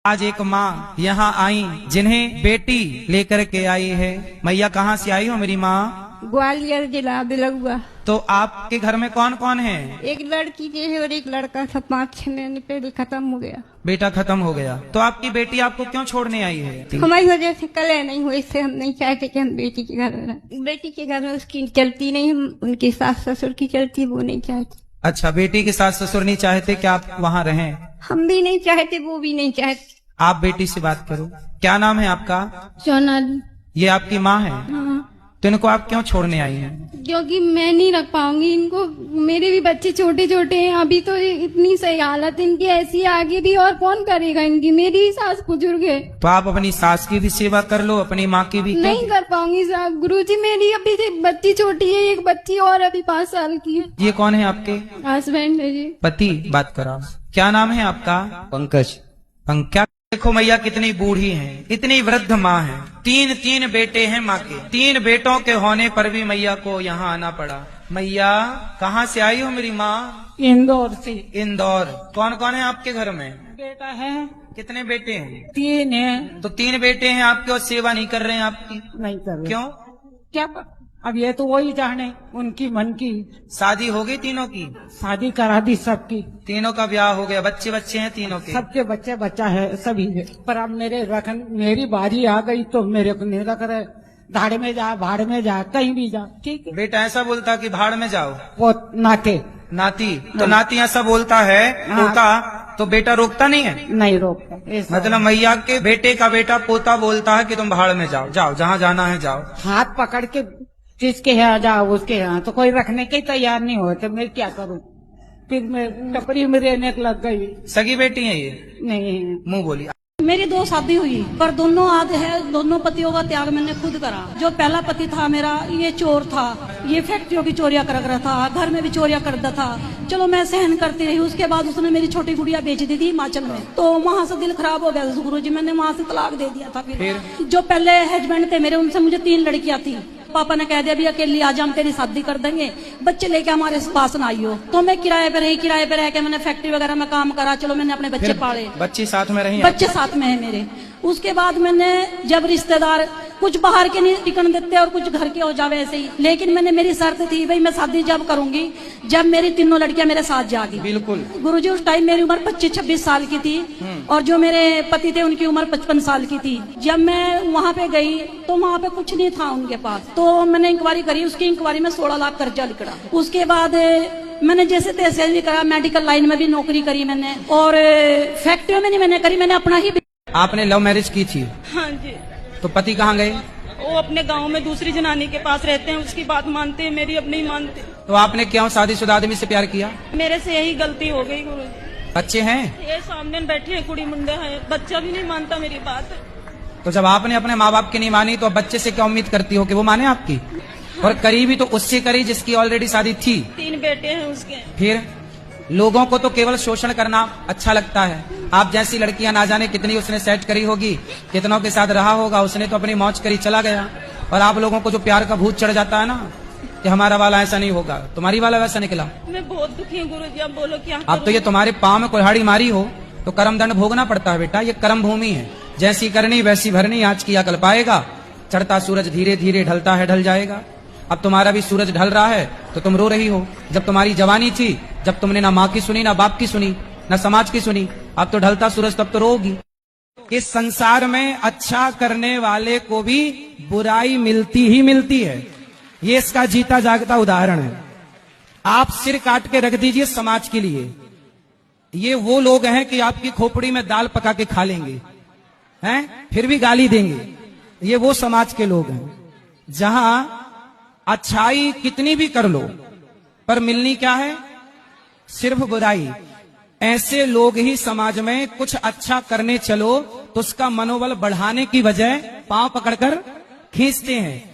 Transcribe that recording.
आज एक माँ यहाँ आई जिन्हें बेटी लेकर के आई है। मैया कहाँ से आई हो मेरी माँ? ग्वालियर जिला बिलगुआ। तो आपके घर में कौन कौन है? एक लड़की जो है और एक लड़का था। 5-6 महीने पहले खत्म हो गया। बेटा खत्म हो गया। तो आपकी बेटी आपको क्यों छोड़ने आई है? हमारी वजह से कलह नहीं हुई, इससे हम नहीं चाहते कि हम बेटी के घर रहें। बेटी के घर में उसकी चलती नहीं, उनके सास ससुर की चलती, वो नहीं चाहती। अच्छा, बेटी के सास ससुर नहीं चाहते कि आप वहाँ रहें? हम भी नहीं चाहते, वो भी नहीं चाहते। आप बेटी से बात करो। क्या नाम है आपका? सोनाली। ये आपकी माँ है? हाँ, तो इनको आप क्यों छोड़ने आई हैं? क्योंकि मैं नहीं रख पाऊंगी इनको। मेरे भी बच्चे छोटे छोटे हैं, अभी तो इतनी सही हालत इनकी ऐसी, आगे भी और कौन करेगा इनकी। मेरी ही सास बुजुर्ग है। तो आप अपनी सास की भी सेवा कर लो, अपनी माँ की भी। नहीं कर पाऊंगी साहब। गुरुजी मेरी अभी बच्ची छोटी है, एक बच्ची और अभी 5 साल की है। ये कौन है आपके? हस्बैंड है जी। पति। बात करो। क्या नाम है आपका? पंकज। क्या देखो मैया कितनी बूढ़ी हैं, इतनी वृद्ध माँ है। 3 बेटे हैं माँ के। 3 बेटों के होने पर भी मैया को यहाँ आना पड़ा। मैया कहाँ से आई हो मेरी माँ? इंदौर से। इंदौर। कौन कौन है आपके घर में? बेटा है, कितने बेटे हैं? 3 है। तो 3 बेटे हैं आपके और सेवा नहीं कर रहे हैं आपकी? नहीं कर रहे। क्यों? क्या अब ये तो वही जाने, उनकी मन की। शादी हो गई तीनों की? शादी करा दी सबकी। तीनों का ब्याह हो गया, बच्चे हैं तीनों के? सबके बच्चा है सभी है। पर अब मेरी बारी आ गई तो मेरे को नहीं रख रहे। धाड़ में जा, भाड़ में जा, कहीं भी जा। ठीक है। बेटा ऐसा बोलता कि भाड़ में जाओ? वो नाते नाती। तो नाती ऐसा बोलता है पोता, तो बेटा रोकता नहीं है? नहीं रोकता। मतलब मैया के बेटे का बेटा पोता बोलता है कि तुम भाड़ में जाओ, जाओ जहाँ जाना है जाओ। हाथ पकड़ के जिसके यहाँ जाओ उसके यहाँ, तो कोई रखने के तैयार नहीं होते। मैं क्या करूँ? फिर मैं टपरी में रहने लग गई। सगी बेटी है ये? नहीं। मुंह बोली। मेरी 2 शादी हुई, पर दोनों आधे है। दोनों पतियों का त्याग मैंने खुद करा। जो पहला पति था मेरा, ये चोर था। ये फैक्ट्रियों की चोरियां कर रहा था, घर में भी चोरियां करता था। चलो मैं सहन करती रही। उसके बाद उसने मेरी छोटी गुड़िया बेच दी थी हिमाचल में। तो वहाँ से दिल खराब हो गया गुरुजी, मैंने वहाँ से तलाक दे दिया था। फिर जो पहले हस्बैंड थे मेरे, उनसे मुझे 3 लड़कियां थी। पापा ने कह दिया भी अकेली आ जा, हम तेरी शादी कर देंगे, बच्चे लेके हमारे पास ना आइयो। तो मैं किराए पे रह के मैंने फैक्ट्री वगैरह में काम करा। चलो मैंने अपने बच्चे पाले। बच्चे साथ में रही? बच्चे साथ में है मेरे। उसके बाद मैंने जब रिश्तेदार कुछ बाहर के नहीं टिकन देते और कुछ घर के हो जावे ऐसे ही, लेकिन मैंने मेरी शर्त थी भाई मैं शादी जब करूंगी जब मेरी तीनों लड़कियां मेरे साथ जागी। बिल्कुल। गुरुजी उस टाइम मेरी उम्र 25-26 साल की थी और जो मेरे पति थे उनकी उम्र 55 साल की थी। जब मैं वहाँ पे गई तो वहाँ पे कुछ नहीं था उनके पास। तो मैंने इंक्वायरी करी, उसकी इंक्वायरी में 16 लाख कर्जा निकला। उसके बाद मैंने जैसे तैसे भी करा, मेडिकल लाइन में भी नौकरी करी मैंने, और फैक्ट्री में नहीं मैंने करी, मैंने अपना ही। आपने लव मैरिज की थी? हाँ जी। तो पति कहाँ गए? वो अपने गांव में दूसरी जनानी के पास रहते हैं, उसकी बात मानते हैं, मेरी अब नहीं मानते। तो आपने क्यों शादीशुदा आदमी से प्यार किया? मेरे से यही गलती हो गई गुरुजी। बच्चे हैं? ये सामने बैठे हैं, कुड़ी मुंडे हैं, बच्चा भी नहीं मानता मेरी बात। तो जब आपने अपने माँ बाप की नहीं मानी तो अब बच्चे से क्या उम्मीद करती हो कि वो माने आपकी? और करी भी तो उससे करी जिसकी ऑलरेडी शादी थी। 3 बेटे हैं उसके। फिर लोगों को तो केवल शोषण करना अच्छा लगता है। आप जैसी लड़कियां ना जाने कितनी उसने सेट करी होगी, कितनों के साथ रहा होगा, उसने तो अपनी मौज करी चला गया। और आप लोगों को जो प्यार का भूत चढ़ जाता है ना कि हमारा वाला ऐसा नहीं होगा, तुम्हारी वाला वैसा निकला। मैं बहुत दुखी हूँ गुरुजी, अब बोलो क्या अब तो करूं? ये तुम्हारे पाँव में कुल्हाड़ी मारी हो तो कर्म दंड भोगना पड़ता है बेटा। ये कर्म भूमि है, जैसी करनी वैसी भरनी, आज किया कल पाएगा। चढ़ता सूरज धीरे धीरे ढलता है, ढल जाएगा। अब तुम्हारा भी सूरज ढल रहा है तो तुम रो रही हो। जब तुम्हारी जवानी थी, जब तुमने ना माँ की सुनी, ना बाप की सुनी, ना समाज की सुनी, अब तो ढलता सूरज, तब तो रोगी। इस संसार में अच्छा करने वाले को भी बुराई मिलती ही मिलती है। ये इसका जीता जागता उदाहरण है। आप सिर काट के रख दीजिए समाज के लिए, ये वो लोग हैं कि आपकी खोपड़ी में दाल पका के खा लेंगे, हैं, फिर भी गाली देंगे। ये वो समाज के लोग हैं जहां अच्छाई कितनी भी कर लो पर मिलनी क्या है? सिर्फ बुराई। ऐसे लोग ही समाज में कुछ अच्छा करने चलो तो उसका मनोबल बढ़ाने की बजाय पांव पकड़कर खींचते हैं।